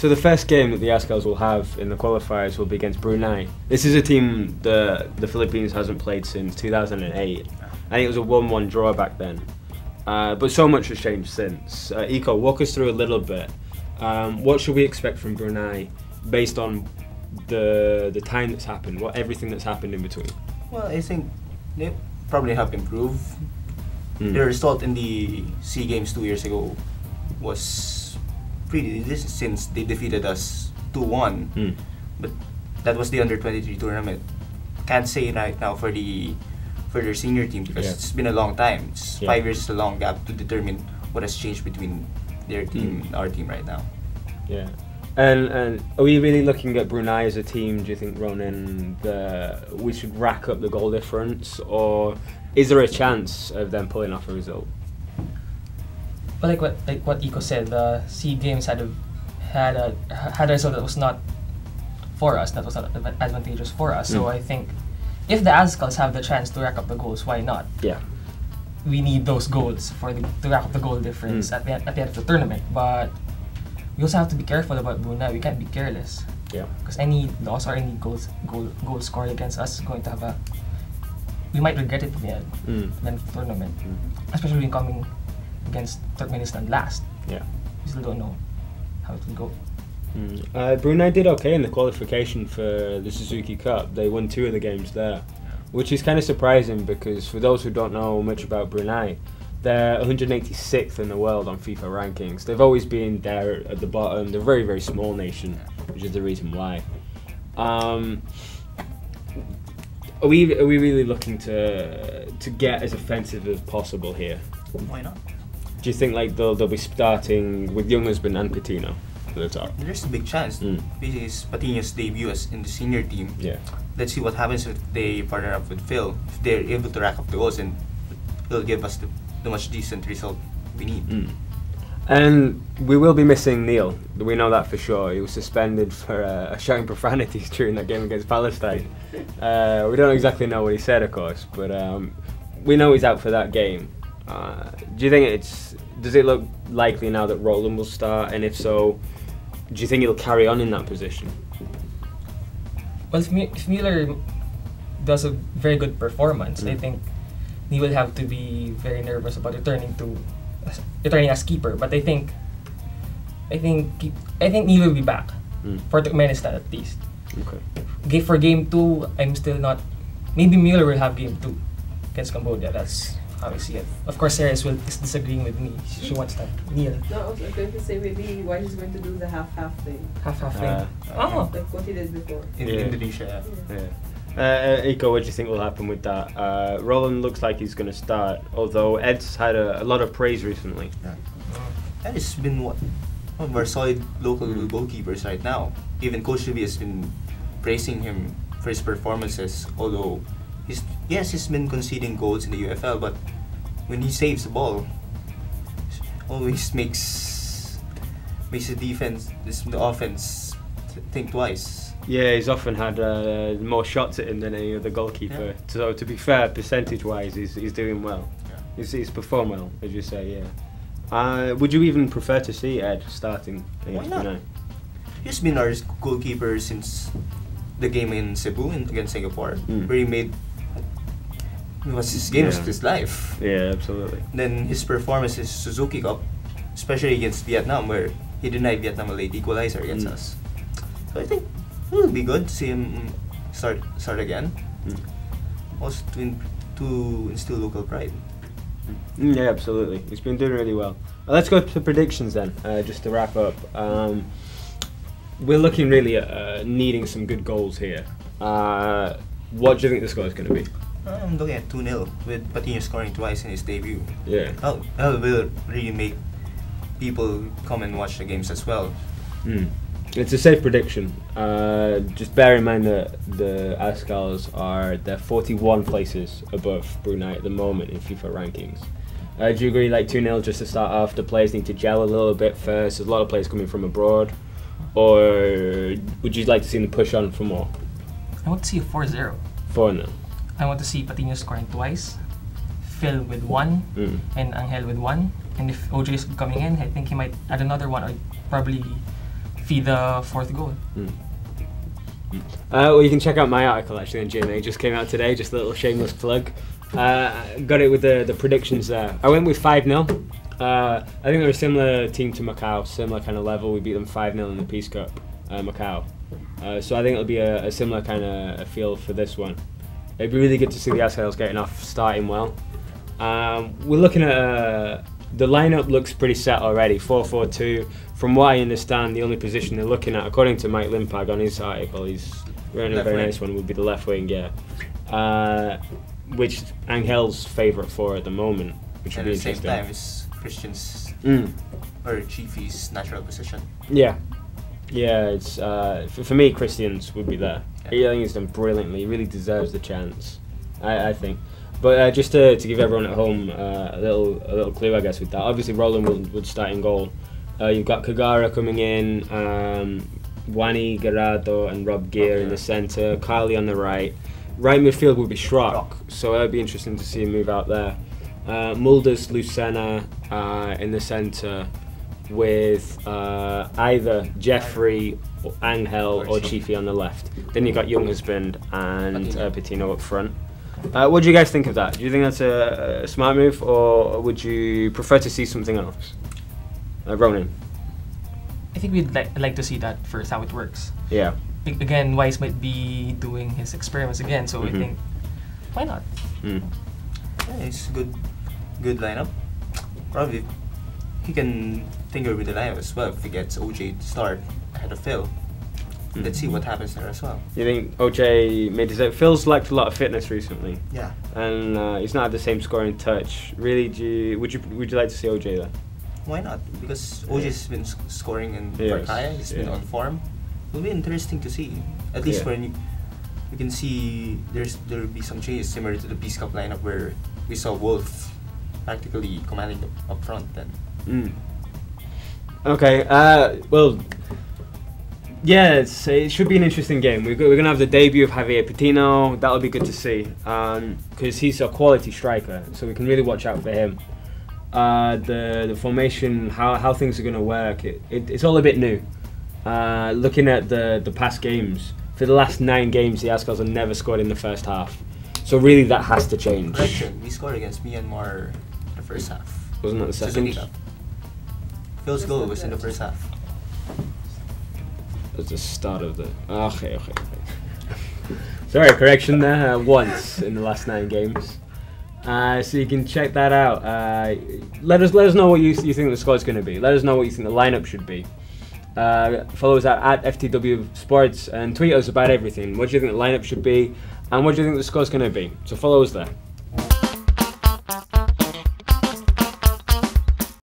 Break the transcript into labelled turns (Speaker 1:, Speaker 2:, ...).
Speaker 1: So the first game that the Ascals will have in the qualifiers will be against Brunei. This is a team that the Philippines hasn't played since 2008. I think it was a 1-1 draw back then. But so much has changed since. Iko, walk us through a little bit. What should we expect from Brunei based on the time that's happened, everything that's happened in between?
Speaker 2: Well, I think they probably have improved. The result in the SEA Games 2 years ago was pretty decent since they defeated us 2-1. But that was the under-23 tournament. Can't say right now for their senior team because it's been a long time. It's 5 years is a long gap to determine what has changed between their team and our team right now.
Speaker 1: Yeah. And are we really looking at Brunei as a team, do you think, Ronan, we should rack up the goal difference, or is there a chance of them pulling off a result?
Speaker 3: Well, like what Iko said, the SEA Games had a result that was not for us, that was not advantageous for us. So I think if the Ascals have the chance to rack up the goals, why not?
Speaker 1: Yeah.
Speaker 3: We need those goals to rack up the goal difference at the end of the tournament. But we also have to be careful about Brunei. We can't be careless.
Speaker 1: Yeah.
Speaker 3: Because any loss or any goals scored against us is going to have we might regret it at the end of the tournament. Especially when coming against Turkmenistan last.
Speaker 1: Yeah.
Speaker 3: We still don't know how it will
Speaker 1: go. Brunei did okay in the qualification for the Suzuki Cup. They won 2 of the games there, which is kind of surprising because for those who don't know much about Brunei, they're 186th in the world on FIFA rankings. They've always been there at the bottom. They're a very, very small nation, which is the reason why. Are we really looking to get as offensive as possible here?
Speaker 2: Why not?
Speaker 1: Do you think like they'll be starting with young husband and Coutinho at the top?
Speaker 2: There's a big chance. This is Patino's debut in the senior team.
Speaker 1: Yeah.
Speaker 2: Let's see what happens if they partner up with Phil. If they're able to rack up the goals, and it'll give us the much decent result we need.
Speaker 1: And we will be missing Neil. We know that for sure. He was suspended for shouting profanities during that game against Palestine. We don't exactly know what he said, of course, but we know he's out for that game. Do you think does it look likely now that Roland will start? And if so, do you think he'll carry on in that position?
Speaker 3: Well, if Mueller does a very good performance, I think he will have to be very nervous about returning as keeper. But I think he will be back for Turkmenistan at least. Okay. For game 2, I'm still not. Maybe Mueller will have game 2 against Cambodia. That's how I see it. Of course, Sarah is disagreeing with me. She wants that Neil.
Speaker 4: No, I was going to say maybe why he's going to do the half-half thing.
Speaker 3: Half-half thing.
Speaker 4: Like what he did before.
Speaker 2: In Indonesia.
Speaker 1: Iko, what do you think will happen with that? Roland looks like he's going to start, although Ed's had a lot of praise recently.
Speaker 2: Ed has been one of our solid local goalkeepers right now. Even Coach Shubi has been praising him for his performances, although he's been conceding goals in the UFL, but when he saves the ball, always makes the offense think twice.
Speaker 1: Yeah, he's often had more shots at him than any other goalkeeper. So to be fair, percentage-wise, he's doing well. He's performed well, as you say. Would you even prefer to see Ed starting against Brunei?
Speaker 2: He's been our goalkeeper since the game in Cebu against Singapore, where he made his game of his life.
Speaker 1: Yeah, absolutely.
Speaker 2: Then his performance in Suzuki Cup, especially against Vietnam, where he denied Vietnam a late equalizer against us. So I think it will be good to see him start again. Also to instill local pride.
Speaker 1: Yeah, absolutely. He's been doing really well. Let's go to predictions then, just to wrap up. We're looking really at needing some good goals here. What do you think the score is going to be?
Speaker 2: I'm looking at 2-0 with Patino scoring twice in his debut.
Speaker 1: Yeah.
Speaker 2: That will really make people come and watch the games as well.
Speaker 1: It's a safe prediction. Just bear in mind that the Ascals they're 41 places above Brunei at the moment in FIFA rankings. Do you agree, like 2-0 just to start off? The players need to gel a little bit first. There's a lot of players coming from abroad. Or would you like to see them push on for more?
Speaker 3: I want to see a 4-0.
Speaker 1: 4-0.
Speaker 3: I want to see Patino scoring twice, Phil with 1, and Angel with 1. And if OJ is coming in, I think he might add another one, or probably feed the fourth goal.
Speaker 1: Well, you can check out my article actually on GMA. It just came out today. Just a little shameless plug. Got it with the predictions there. I went with 5-0. I think they're a similar team to Macau, similar kind of level. We beat them 5-0 in the Peace Cup, Macau. So I think it'll be a similar kind of feel for this one. It'd be really good to see the Azkals getting off, starting well. We're looking at the lineup looks pretty set already. 4-4-2. From what I understand, the only position they're looking at, according to Mike Limpag on his article, he's running a very nice one, would be the left wing, yeah. Which Angel's favourite for at the moment, which would be interesting.
Speaker 2: At the same time, is Christian's or Chiefy's natural position.
Speaker 1: Yeah, it's for me, Christian's would be there. Yeah. I think he's done brilliantly. He really deserves the chance, I think. But just to give everyone at home a little clue, I guess, with that. Obviously, Roland would start in goal. You've got Kagara coming in, Wani, Garado, and Rob Gear in the centre. Carly on the right. Right midfield would be Schrock, so that'd be interesting to see him move out there. Mulders, Lucena in the centre with either Jeffrey, Angel, or Chiefy on the left. Then you've got Young Husband and Patino up front. What do you guys think of that? Do you think that's a smart move, or would you prefer to see something else? Ronan?
Speaker 3: I think we'd like to see that first, how it works.
Speaker 1: Yeah.
Speaker 3: Again, Weiss might be doing his experiments again, so I think, why not?
Speaker 2: Yeah, it's good lineup. Probably he can tinker with the lineup as well if he gets OJ to start ahead of Phil. Let's see what happens there as well. You
Speaker 1: think OJ made his... Phil's lacked a lot of fitness recently.
Speaker 2: Yeah.
Speaker 1: And he's not had the same scoring touch. Really, would you like to see OJ there?
Speaker 2: Why not? Because OJ's been scoring in Barkaya. He's been on form. It'll be interesting to see. At least when you can see there'll be some changes similar to the Peace Cup lineup where we saw Wolf practically commanding up front then.
Speaker 1: Okay. Well. Yeah, it should be an interesting game. We're going to have the debut of Javier Patino. That'll be good to see because he's a quality striker, so we can really watch out for him. The formation, how things are going to work, it's all a bit new. Looking at the past games, for the last 9 games, the Azkals have never scored in the first half. So really, that has to change.
Speaker 2: Correction, we scored against Myanmar in the first half.
Speaker 1: Wasn't that the second?
Speaker 2: Phil's goal was in the first half.
Speaker 1: At the start of the... Okay. Sorry, correction there. Once in the last 9 games. So you can check that out. Let us know what you think the squad's going to be. Let us know what you think the lineup should be. Follow us at FTW Sports and tweet us about everything. What do you think the lineup should be? And what do you think the squad's going to be? So follow us there.